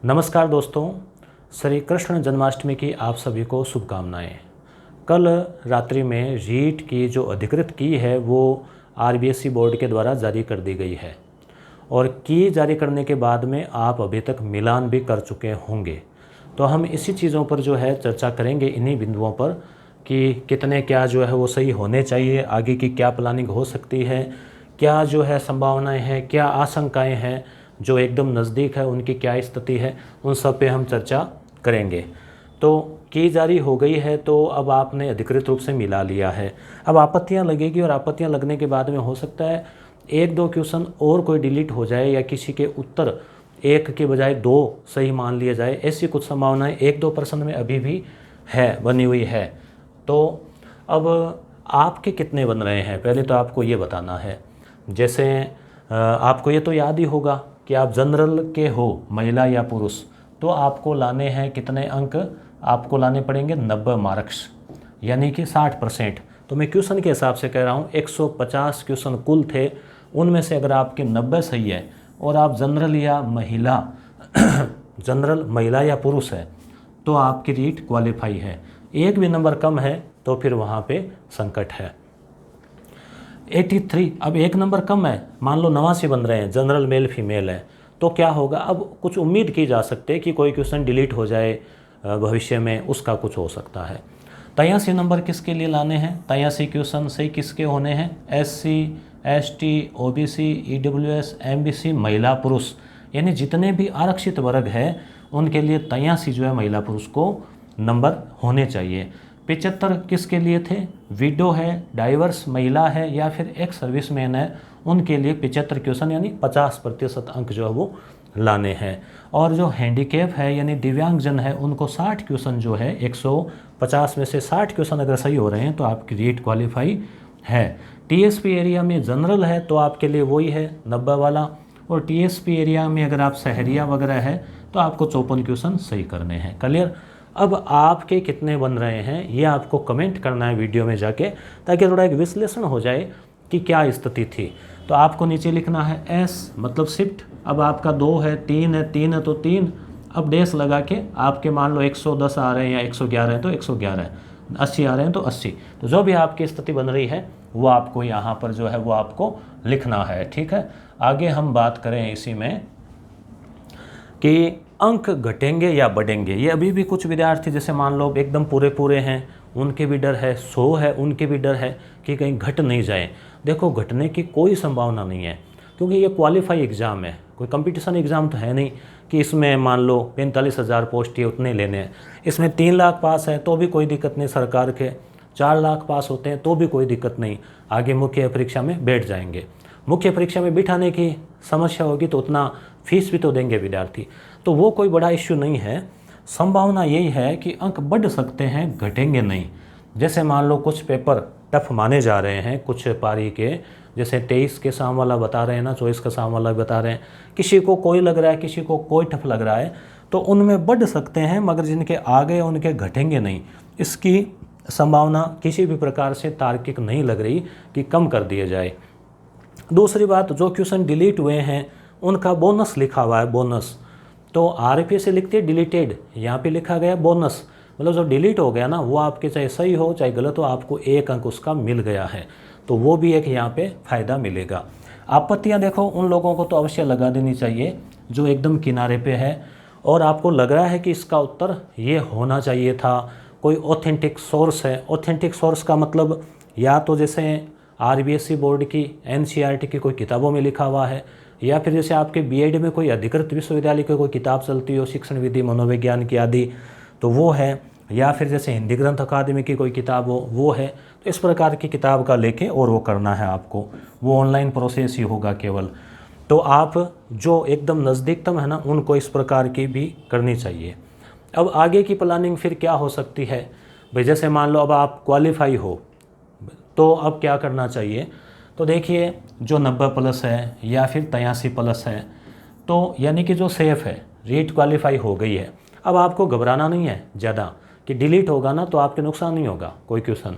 नमस्कार दोस्तों, श्री कृष्ण जन्माष्टमी की आप सभी को शुभकामनाएं। कल रात्रि में रीट की जो अधिकृत की है वो आरबीएसई बोर्ड के द्वारा जारी कर दी गई है और की जारी करने के बाद में आप अभी तक मिलान भी कर चुके होंगे। तो हम इसी चीज़ों पर जो है चर्चा करेंगे, इन्हीं बिंदुओं पर कि कितने क्या जो है वो सही होने चाहिए, आगे की क्या प्लानिंग हो सकती है, क्या जो है संभावनाएं हैं, क्या आशंकाएं हैं, जो एकदम नज़दीक है उनकी क्या स्थिति है, उन सब पे हम चर्चा करेंगे। तो की जारी हो गई है तो अब आपने अधिकृत रूप से मिला लिया है। अब आपत्तियां लगेगी और आपत्तियां लगने के बाद में हो सकता है एक दो क्वेश्चन और कोई डिलीट हो जाए या किसी के उत्तर एक के बजाय दो सही मान लिया जाए, ऐसी कुछ संभावनाएं 1-2% में अभी भी है, बनी हुई है। तो अब आपके कितने बन रहे हैं पहले तो आपको ये बताना है। जैसे आपको ये तो याद ही होगा कि आप जनरल के हो, महिला या पुरुष, तो आपको लाने हैं कितने अंक, आपको लाने पड़ेंगे 90 मार्क्स, यानी कि 60%। तो मैं क्वेश्चन के हिसाब से कह रहा हूँ 150 क्वेश्चन कुल थे, उनमें से अगर आपके 90 सही है और आप जनरल या महिला जनरल महिला या पुरुष है तो आपकी रीट क्वालिफाई है। एक भी नंबर कम है तो फिर वहाँ पे संकट है। 83, अब एक नंबर कम है, मान लो 89 बन रहे हैं, जनरल मेल फीमेल है, तो क्या होगा। अब कुछ उम्मीद की जा सकती है कि कोई क्वेश्चन डिलीट हो जाए भविष्य में, उसका कुछ हो सकता है। 83 नंबर किसके लिए लाने हैं, 83 क्वेश्चन सही किसके होने हैं, SC ST OBC EWS MBC महिला पुरुष, यानी जितने भी आरक्षित वर्ग है उनके लिए 83 जो है महिला पुरुष को नंबर होने चाहिए। 75 किसके लिए थे, विडो है, डाइवर्स महिला है या फिर एक्स सर्विसमैन है, उनके लिए 75 क्वेश्चन यानी 50% अंक जो है वो लाने हैं। और जो हैंडीकैप है यानी दिव्यांगजन है उनको 60 क्वेश्चन जो है 150 में से 60 क्वेश्चन अगर सही हो रहे हैं तो आपकी रीट क्वालिफाई है। टीएसपी एरिया में जनरल है तो आपके लिए वही है 90 वाला, और टीएसपी एरिया में अगर आप शहरिया वगैरह है तो आपको 54 क्वेश्चन सही करने हैं। क्लियर। अब आपके कितने बन रहे हैं ये आपको कमेंट करना है वीडियो में जाके, ताकि थोड़ा एक विश्लेषण हो जाए कि क्या स्थिति थी। तो आपको नीचे लिखना है एस मतलब शिफ्ट, अब आपका 2 है, 3 है, 3 है तो 3, अब डैश लगा के आपके मान लो 110 आ रहे हैं या 111 है तो 111 है, 80 आ रहे हैं तो 80, तो जो भी आपकी स्थिति बन रही है वो आपको यहाँ पर जो है वो आपको लिखना है। ठीक है, आगे हम बात करें इसी में कि अंक घटेंगे या बढ़ेंगे। ये अभी भी कुछ विद्यार्थी जैसे मान लो एकदम पूरे पूरे हैं, उनके भी डर है, 100 है उनके भी डर है कि कहीं घट नहीं जाए। देखो घटने की कोई संभावना नहीं है, क्योंकि ये क्वालिफाई एग्ज़ाम है, कोई कंपटीशन एग्ज़ाम तो है नहीं कि इसमें मान लो 45,000 पोस्ट ये उतने लेने हैं। इसमें 3 लाख पास है तो भी कोई दिक्कत नहीं, सरकार के 4 लाख पास होते हैं तो भी कोई दिक्कत नहीं, आगे मुख्य परीक्षा में बैठ जाएंगे। मुख्य परीक्षा में बिठाने की समस्या होगी तो उतना फीस भी तो देंगे विद्यार्थी, तो वो कोई बड़ा इश्यू नहीं है। संभावना यही है कि अंक बढ़ सकते हैं, घटेंगे नहीं। जैसे मान लो कुछ पेपर टफ माने जा रहे हैं कुछ पारी के, जैसे 23 के साम वाला बता रहे हैं ना, 24 का साम वाला बता रहे हैं, किसी को कोई लग रहा है किसी को कोई टफ लग रहा है, तो उनमें बढ़ सकते हैं, मगर जिनके आगे उनके घटेंगे नहीं। इसकी संभावना किसी भी प्रकार से तार्किक नहीं लग रही कि कम कर दिए जाए। दूसरी बात, जो क्वेश्चन डिलीट हुए हैं उनका बोनस लिखा हुआ है, बोनस तो आरपीए से लिखते हैं डिलीटेड, यहाँ पे लिखा गया बोनस, मतलब जो डिलीट हो गया ना वो आपके चाहे सही हो चाहे गलत हो आपको 1 अंक उसका मिल गया है, तो वो भी एक यहाँ पे फ़ायदा मिलेगा। आपत्तियाँ देखो उन लोगों को तो अवश्य लगा देनी चाहिए जो एकदम किनारे पे है और आपको लग रहा है कि इसका उत्तर ये होना चाहिए था, कोई ऑथेंटिक सोर्स है। ऑथेंटिक सोर्स का मतलब या तो जैसे आरबीएसई बोर्ड की एनसीईआरटी की कोई किताबों में लिखा हुआ है, या फिर जैसे आपके बीएड में कोई अधिकृत विश्वविद्यालय की कोई किताब चलती हो शिक्षण विधि मनोविज्ञान की आदि, तो वो है, या फिर जैसे हिंदी ग्रंथ अकादमी की कोई किताब हो वो है। तो इस प्रकार की किताब का लेके और वो करना है आपको, वो ऑनलाइन प्रोसेस ही होगा केवल। तो आप जो एकदम नज़दीकतम है ना उनको इस प्रकार की भी करनी चाहिए। अब आगे की प्लानिंग फिर क्या हो सकती है भाई, जैसे मान लो अब आप क्वालिफाई हो तो अब क्या करना चाहिए। तो देखिए जो 90 प्लस है या फिर 83 प्लस है तो यानी कि जो सेफ़ है, रीट क्वालिफाई हो गई है, अब आपको घबराना नहीं है ज़्यादा कि डिलीट होगा ना तो आपके नुकसान नहीं होगा, कोई क्वेश्चन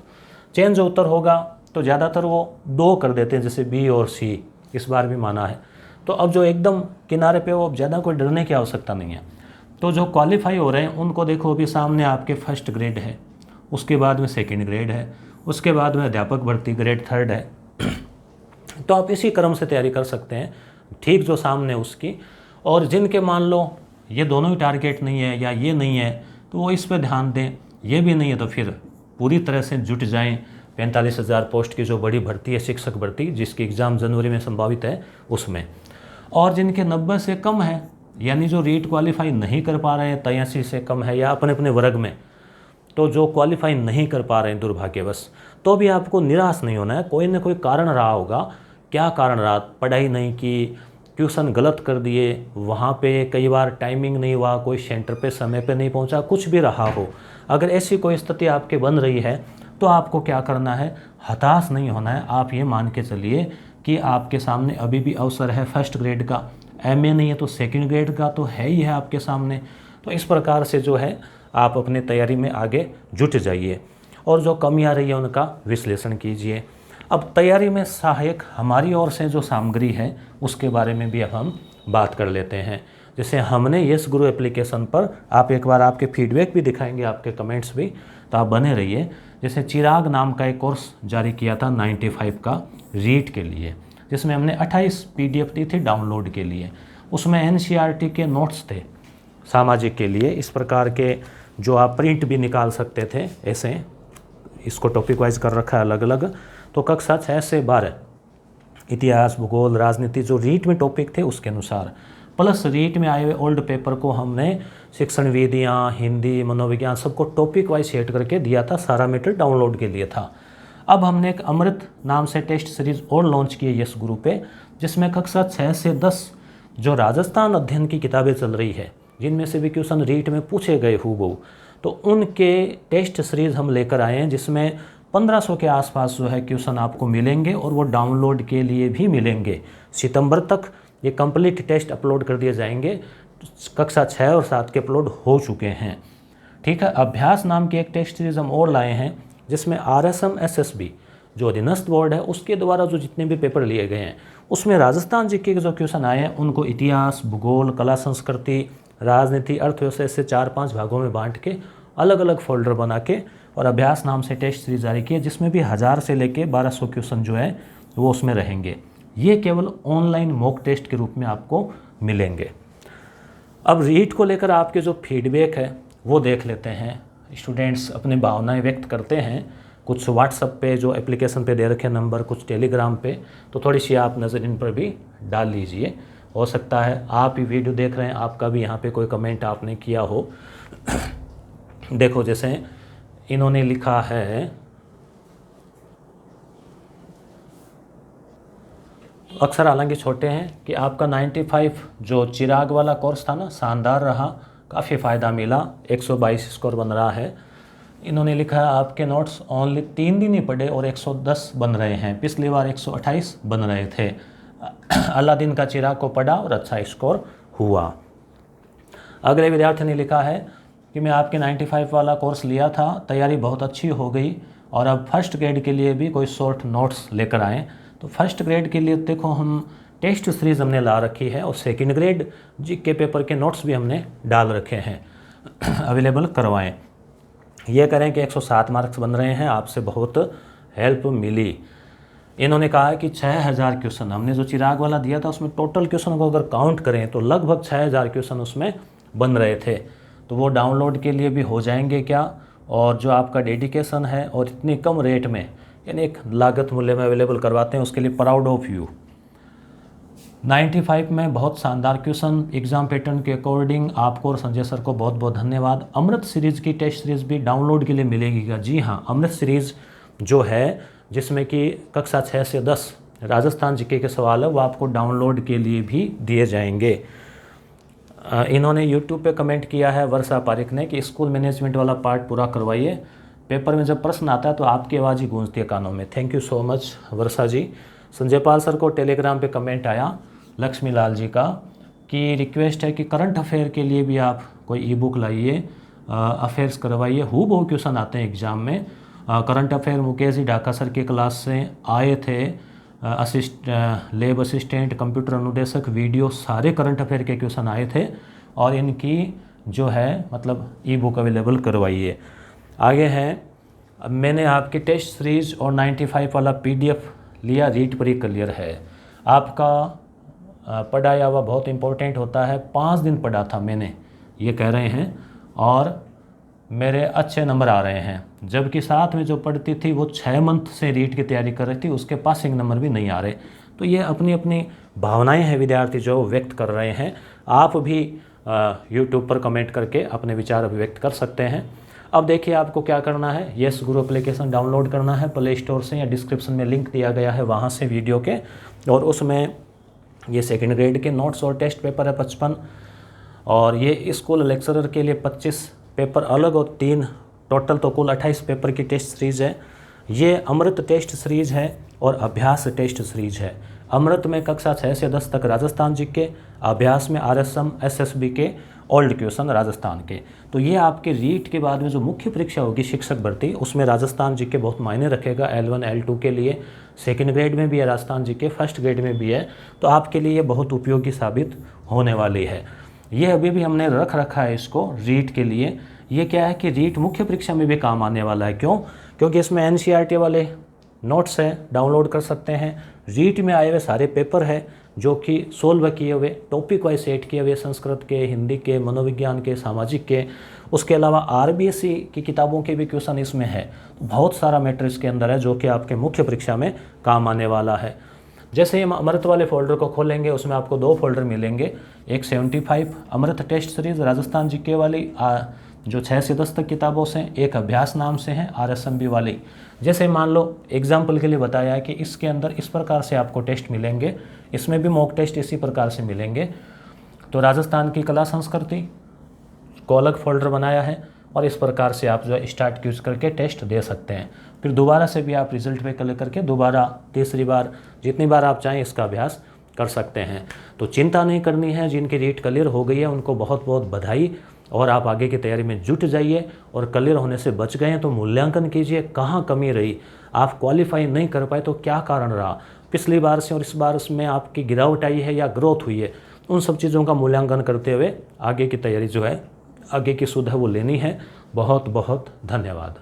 चेंज उत्तर होगा तो ज़्यादातर वो 2 कर देते हैं, जैसे बी और सी इस बार भी माना है। तो अब जो एकदम किनारे पे वो अब ज़्यादा कोई डरने की आवश्यकता नहीं है। तो जो क्वालिफाई हो रहे हैं उनको देखो, अभी सामने आपके फर्स्ट ग्रेड है, उसके बाद में सेकंड ग्रेड है, उसके बाद में अध्यापक भर्ती ग्रेड 3 है। तो आप इसी क्रम से तैयारी कर सकते हैं, ठीक जो सामने उसकी। और जिनके मान लो ये दोनों ही टारगेट नहीं है या ये नहीं है, तो वो इस पर ध्यान दें। ये भी नहीं है तो फिर पूरी तरह से जुट जाएं 45,000 पोस्ट की जो बड़ी भर्ती है, शिक्षक भर्ती, जिसकी एग्ज़ाम जनवरी में संभावित है, उसमें। और जिनके 90 से कम है, यानी जो रीट क्वालिफाई नहीं कर पा रहे हैं, 83 से कम है या अपने अपने वर्ग में, तो जो क्वालिफाई नहीं कर पा रहे हैं दुर्भाग्यवश, तो भी आपको निराश नहीं होना है। कोई ना कोई कारण रहा होगा। क्या कारण रहा? पढ़ाई नहीं की, ट्यूशन गलत कर दिए, वहाँ पे कई बार टाइमिंग नहीं हुआ, कोई सेंटर पे समय पे नहीं पहुँचा, कुछ भी रहा हो। अगर ऐसी कोई स्थिति आपके बन रही है तो आपको क्या करना है? हताश नहीं होना है। आप ये मान के चलिए कि आपके सामने अभी भी अवसर है फर्स्ट ग्रेड का, एमए नहीं है तो सेकंड ग्रेड का तो है ही है आपके सामने। तो इस प्रकार से जो है आप अपने तैयारी में आगे जुट जाइए और जो कमी आ रही है उनका विश्लेषण कीजिए। अब तैयारी में सहायक हमारी ओर से जो सामग्री है उसके बारे में भी अब हम बात कर लेते हैं। जैसे हमने यस गुरु एप्लीकेशन पर, आप एक बार आपके फीडबैक भी दिखाएंगे, आपके कमेंट्स भी, तो आप बने रहिए। जैसे चिराग नाम का एक कोर्स जारी किया था 95 का रीट के लिए, जिसमें हमने 28 PDF दी थी डाउनलोड के लिए। उसमें NCERT के नोट्स थे सामाजिक के लिए, इस प्रकार के जो आप प्रिंट भी निकाल सकते थे ऐसे, इसको टॉपिक वाइज कर रखा है अलग अलग। तो कक्षा 6 से 12 इतिहास, भूगोल, राजनीति जो रीट में टॉपिक थे उसके अनुसार, प्लस रीट में आए हुए ओल्ड पेपर को हमने शिक्षण विधियाँ, हिंदी, मनोविज्ञान सबको टॉपिक वाइज सेट करके दिया था। सारा मेटेरियल डाउनलोड के लिए था। अब हमने एक अमृत नाम से टेस्ट सीरीज और लॉन्च की है यस गुरु पे, जिसमें कक्षा 6 से 10 जो राजस्थान अध्ययन की किताबें चल रही है, जिनमें से भी क्वेश्चन रीट में पूछे गए हूबहू, तो उनके टेस्ट सीरीज हम लेकर आए हैं, जिसमें 1500 के आसपास जो है क्वेश्चन आपको मिलेंगे और वो डाउनलोड के लिए भी मिलेंगे। सितंबर तक ये कंप्लीट टेस्ट अपलोड कर दिए जाएंगे। कक्षा 6 और 7 के अपलोड हो चुके हैं। ठीक है। अभ्यास नाम की एक टेस्ट सीरीज हम और लाए हैं, जिसमें RSM SSB जो अधीनस्थ बोर्ड है उसके द्वारा जो जितने भी पेपर लिए गए हैं, उसमें राजस्थान जीके के जो क्वेश्चन आए हैं उनको इतिहास, भूगोल, कला संस्कृति, राजनीति, अर्थव्यवस्था से 4-5 भागों में बांट के अलग अलग फोल्डर बना के और अभ्यास नाम से टेस्ट सीरीज जारी की है, जिसमें भी 1000 से लेके 1200 क्वेश्चन जो है वो उसमें रहेंगे। ये केवल ऑनलाइन मॉक टेस्ट के रूप में आपको मिलेंगे। अब रीट को लेकर आपके जो फीडबैक है वो देख लेते हैं। स्टूडेंट्स अपनी भावनाएं व्यक्त करते हैं, कुछ व्हाट्सएप पे जो एप्लीकेशन पे दे रखे नंबर, कुछ टेलीग्राम पे, तो थोड़ी सी आप नज़र इन पर भी डाल लीजिए। हो सकता है आप ही वीडियो देख रहे हैं, आपका भी यहाँ पे कोई कमेंट आपने किया हो। देखो जैसे इन्होंने लिखा है, अक्सर हालांकि छोटे हैं, कि आपका 95 जो चिराग वाला कोर्स था ना, शानदार रहा, काफ़ी फ़ायदा मिला, 122 स्कोर बन रहा है। इन्होंने लिखा है आपके नोट्स ओनली 3 दिन ही पढ़े और 110 बन रहे हैं, पिछली बार 128 बन रहे थे। अलादीन का चिराग को पढ़ा और अच्छा स्कोर हुआ। अगले विद्यार्थी ने लिखा है कि मैं आपके 95 वाला कोर्स लिया था, तैयारी बहुत अच्छी हो गई और अब फर्स्ट ग्रेड के लिए भी कोई शॉर्ट नोट्स लेकर आएँ। तो फर्स्ट ग्रेड के लिए देखो हम टेस्ट सीरीज़ हमने ला रखी है और सेकंड ग्रेड जीके पेपर के नोट्स भी हमने डाल रखे हैं, अवेलेबल करवाएं। ये करें कि 107 मार्क्स बन रहे हैं, आपसे बहुत हेल्प मिली। इन्होंने कहा कि 6000 क्वेश्चन हमने जो चिराग वाला दिया था उसमें टोटल क्वेश्चन को अगर काउंट करें तो लगभग 6000 क्वेश्चन उसमें बन रहे थे। तो वो डाउनलोड के लिए भी हो जाएंगे क्या, और जो आपका डेडिकेशन है और इतनी कम रेट में, यानी एक लागत मूल्य में अवेलेबल करवाते हैं, उसके लिए प्राउड ऑफ यू। 95 में बहुत शानदार क्वेश्चन एग्जाम पैटर्न के अकॉर्डिंग, आपको और संजय सर को बहुत बहुत धन्यवाद। अमृत सीरीज़ की टेस्ट सीरीज़ भी डाउनलोड के लिए मिलेगी क्या? जी हाँ, अमृत सीरीज़ जो है जिसमें कि कक्षा 6 से 10 राजस्थान जीके के सवाल है, वो आपको डाउनलोड के लिए भी दिए जाएंगे। इन्होंने यूट्यूब पे कमेंट किया है वर्षा पारिक ने कि स्कूल मैनेजमेंट वाला पार्ट पूरा करवाइए, पेपर में जब प्रश्न आता है तो आपकी आवाज़ ही गूंजती है कानों में। Thank you so much Varsha ji. Sanjay Pal sir को टेलीग्राम पे कमेंट आया लक्ष्मी लाल जी का कि रिक्वेस्ट है कि करंट अफेयर के लिए भी आप कोई ई बुक लाइए, अफेयर्स करवाइए, हूबहू क्वेश्चन आते हैं एग्ज़ाम में। Current affair Mukesh ji Dhaka sir की क्लास से आए थे, लैब असिस्टेंट, कंप्यूटर अनुदेशक, वीडियो, सारे करंट अफेयर के क्वेश्चन आए थे और इनकी जो है मतलब ई बुक अवेलेबल करवाइए। आगे है, अब मैंने आपके टेस्ट सीरीज़ और 95 वाला PDF लिया, रीड प्री क्लियर है। आपका पढ़ाया हुआ बहुत इंपॉर्टेंट होता है, 5 दिन पढ़ा था मैंने, ये कह रहे हैं, और मेरे अच्छे नंबर आ रहे हैं। जबकि साथ में जो पढ़ती थी वो 6 मंथ से रीट की तैयारी कर रही थी, उसके पासिंग नंबर भी नहीं आ रहे। तो ये अपनी अपनी भावनाएं हैं विद्यार्थी जो व्यक्त कर रहे हैं। आप भी यूट्यूब पर कमेंट करके अपने विचार अभिव्यक्त कर सकते हैं। अब देखिए आपको क्या करना है, यस गुरु एप्लीकेशन डाउनलोड करना है प्ले स्टोर से, या डिस्क्रिप्शन में लिंक दिया गया है वहाँ से वीडियो के, और उसमें ये सेकंड ग्रेड के नोट्स और टेस्ट पेपर है 55, और ये स्कूल लेक्चरर के लिए 25 पेपर अलग और 3 टोटल, तो कुल 28 पेपर की टेस्ट सीरीज़ है। ये अमृत टेस्ट सीरीज़ है और अभ्यास टेस्ट सीरीज़ है। अमृत में कक्षा 6 से 10 तक राजस्थान जीके, अभ्यास में RSM SSB के ओल्ड क्वेश्चन राजस्थान के। तो ये आपके रीट के बाद में जो मुख्य परीक्षा होगी शिक्षक भर्ती, उसमें राजस्थान जीके बहुत मायने रखेगा। L1 L2 के लिए, सेकंड ग्रेड में भी है राजस्थान जीके, फर्स्ट ग्रेड में भी है, तो आपके लिए ये बहुत उपयोगी साबित होने वाली है। ये अभी भी हमने रख रखा है इसको रीट के लिए। ये क्या है कि रीट मुख्य परीक्षा में भी काम आने वाला है। क्यों? क्योंकि इसमें NCERT वाले नोट्स हैं, डाउनलोड कर सकते हैं। रीट में आए हुए सारे पेपर हैं जो कि सोल्व किए हुए, टॉपिक वाइज सेट किए हुए, संस्कृत के, हिंदी के, मनोविज्ञान के, सामाजिक के। उसके अलावा RBSE की किताबों के भी क्वेश्चन इसमें है। बहुत सारा मैटर इसके अंदर है जो कि आपके मुख्य परीक्षा में काम आने वाला है। जैसे ही हम अमृत वाले फोल्डर को खोलेंगे, उसमें आपको 2 फोल्डर मिलेंगे, एक 75 अमृत टेस्ट सीरीज़ राजस्थान जीके वाली जो 6 से 10 तक किताबों से, एक अभ्यास नाम से है RSMB वाली। जैसे मान लो एग्जाम्पल के लिए बताया है कि इसके अंदर इस प्रकार से आपको टेस्ट मिलेंगे, इसमें भी मॉक टेस्ट इसी प्रकार से मिलेंगे। तो राजस्थान की कला संस्कृति को अलग फोल्डर बनाया है, और इस प्रकार से आप जो है स्टार्ट क्यूज करके टेस्ट दे सकते हैं। फिर दोबारा से भी आप रिजल्ट पे क्लिक करके दोबारा, तीसरी बार, जितनी बार आप चाहें इसका अभ्यास कर सकते हैं। तो चिंता नहीं करनी है, जिनकी रीट क्लियर हो गई है उनको बहुत बहुत बधाई, और आप आगे की तैयारी में जुट जाइए। और क्लियर होने से बच गए हैं तो मूल्यांकन कीजिए, कहाँ कमी रही, आप क्वालिफाई नहीं कर पाए तो क्या कारण रहा, पिछली बार से और इस बार में आपकी गिरावट आई है या ग्रोथ हुई है, उन सब चीज़ों का मूल्यांकन करते हुए आगे की तैयारी जो है, आगे की सुध है वो लेनी है। बहुत बहुत धन्यवाद।